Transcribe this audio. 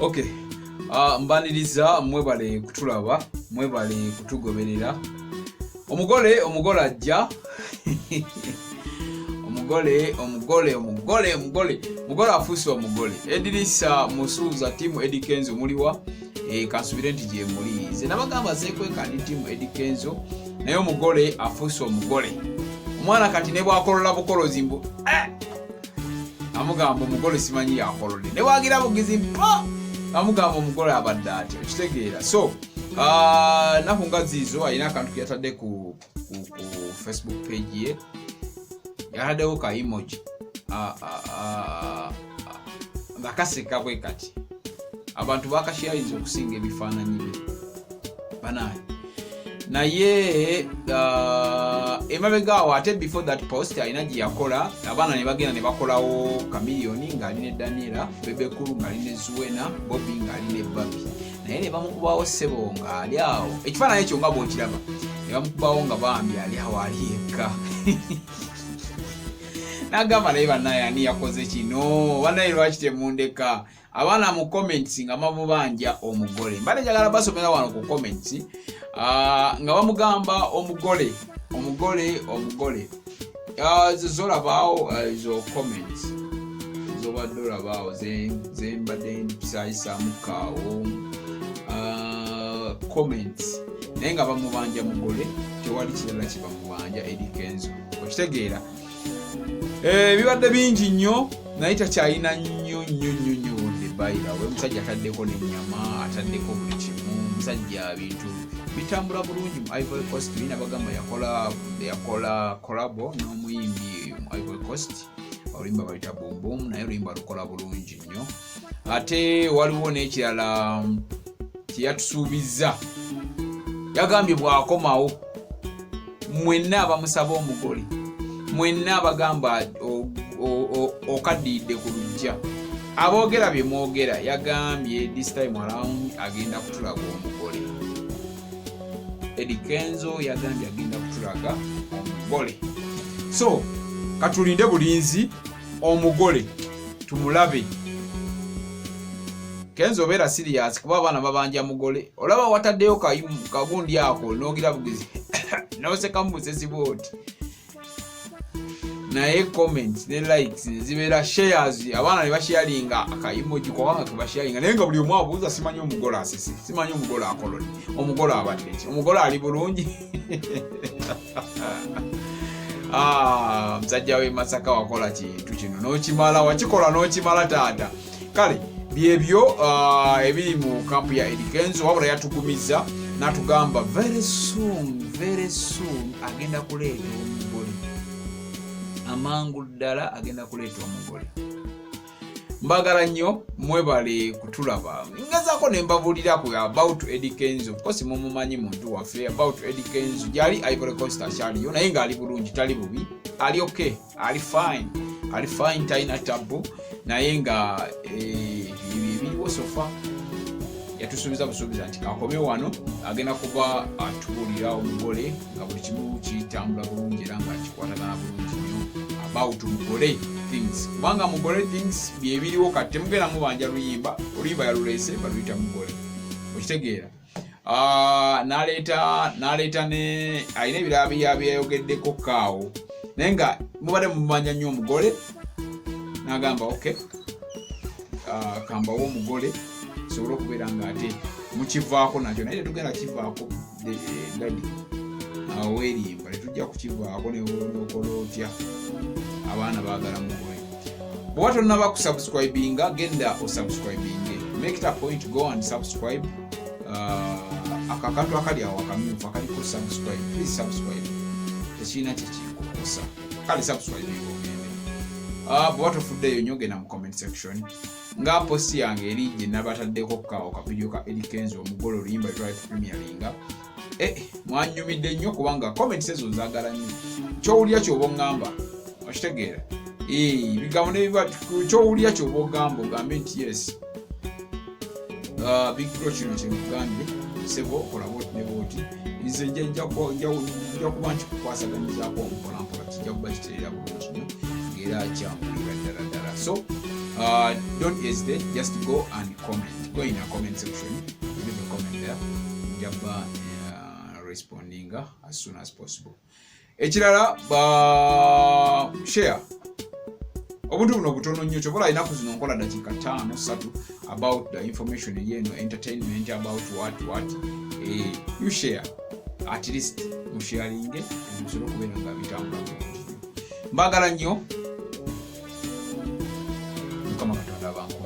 Okay. Mbaniriza mwebale kutulaba, mwebale kutugoberera. Omugole ajja. Omugole afuuse omugole. Edirisa Musuuza timu Eddie Kenzo muliwa. Kansubire nti gye muli. Nze nabagamba zeekweka ndi timu Eddie Kenzo. Naye omugole afuuse omugole. Omwana kati ne bwakolola bukolozi mbu. Amugamba omugole simanyi yakolode. Ne bwagira bugizi mpo. Amugamba omugole abadde ati. Okitegeera. So, naku ngazizo alina akantu yatadde ku Facebook page ye. Yataddewo ka emoji. Nakaseka bwe kati. Abantu bakashayiza okusinga ebifaananyi bye. Banaye. Naye emabega awo ate before that post alina gye yakola abaana ne bagenda ne bakolawo Chameleone ng'ali ne Daniela, Bebe Kulu ng'ali ne Zuwena, Bobby ng'ali ne Babi. Naye ne bamukubawo ssebo ng'ali awo. Ekifaananyi ekyo nga bw'okiraba ne bamukubawo nga bambi ali awo ali yekka. N'agamba naye bannaye ani yakoze kino? Bannaye lwaki temundeka? Abaana mu comments nga mabubanja omugole. Mbadde njagala basomera wano ku comments. Nga bamugamba omugole. Zolabaawo zo comments. Zobadde olabaawo zembadde mpisayisaamukkaawo. Comments. Naye nga bamubanja mugole. Tewali kirala kye bamubanja Eddie Kenzo. Okitegeera. Bibadde bingi nnyo. Naye takyalina nnyo bayira. Omusajja ataddeko n'ennyama, ataddeko buli kimu. Omusajja bintu bitambula bulungi mu Ivory Coast. Bina bagamba yakola collabo n'omuyimbi mu Ivory Coast. Oluyimba balita Boom Boom, naye oluyimba lukola bulungi nnyo. Ate waliwo n'ekirala kyeyatusuubizza. Yagambye bw'akomawo mwenna abamusaba omugole, mwenna abagamba okaddiidde ku lujja, aboogera bye mwogera, yagambye this time around agenda kutulaga omugole. Eddie Kenzo yagambye agenda kutulaga omugole. So katulinde bulinzi omugole tumulabe. Kenzo beera serious kuba abaana babanja mugole. Olaba wataddeyo kagundi ako n'ogira bugizi n'oseka mubusesi bwoti. Naye comments ne likes zibeera shares, abaana ne basharinga akaimoji kubanga tubasharinga, naye nga buli omu abuuza simanyi omugole asisi, simanyi omugole akoloni, omugole abadde ki, omugole ali bulungi. Musajja we Masaka wakola kintu kino n'okimala, wakikola n'okimala taata. Kale byebyo ebiri mu kampu ya Eddie Kenzo. Wabula yatugumiza n'atugamba very soon agenda kuleeta omugole. Amangu ddala agenda kuleeta omugole. Mbagala nnyo, mwebale kutulaba. Ngazaako ne mbabuulira ku about Eddie Kenzo. Kosi mumumanyi muntu waffe about Eddie Kenzo. Gyali Ivory Coast akyaliyo naye ng'ali bulungi, tali bubi. Ali okay, ali fine, talina tabu. Naye nga ebiriwo sofa yatusuubiza busuubiza nti akome wano agenda kuba atubuulira omugole nga buli kimu kitambula bulungi era nga kikwatagana bulungi nnyo about mugole things. Kubanga mugole things byebiriwo kati temugenda mubanja oluyimba yaluleese baluyita mugole. Okitegeera. N'aleeta ne alina ebirala byayogeddeko kaawo. Naye nga mubadde mumanya nnyo omugole. N'agamba okay, kambawo omugole sobola okubeera nga ate mukivaako nakyo, naye tetugenda kivaako dadi weerimba, tetujja kukivaako neokola otya. Abaana baagala mugole. Bw'oba tonnaba kusubscribinga, genda osubscribinge. Make it a point, go and subscribe. Akakantu akali awo akamyufu akaliko subscribe, please subscribe. Tekirina kyekikukosa. Kale subscribe ogende. Bw'oba tofuddeyo nnyo genda mu comment section. Nga posti yange eri gye nabataddeko ka video ka Eddie Kenzo omugole oluyimba lwe premieringa. Mwanyumidde nnyo kubanga comments ezo nzaagala nnyo. Kyowulira ky'oba oŋŋamba, okitegeera. Bigambo nebiba kyowulira ky'oba ogamba ogambe nti yes. Big Bro kino kye nkugambye, sebo kola bwoti ne bwoti. Nze njja kuba nkikukwasaganyizaako mpolampola, kijja kuba kitereera bulungi nnyo ng'era kyambulira ddala. So don't hesitate, just go and comment. Go in a comment section, leave a comment there. Jabba responding as soon as possible. Ekirala share. Obuntu buno butono nnyo kyobola inaku zino nkola dakika 5-3 about the information entertainment about what you share, at least musharinge musoro kubera nga bitambula. Mbagala nnyo mukama Katonda abangu.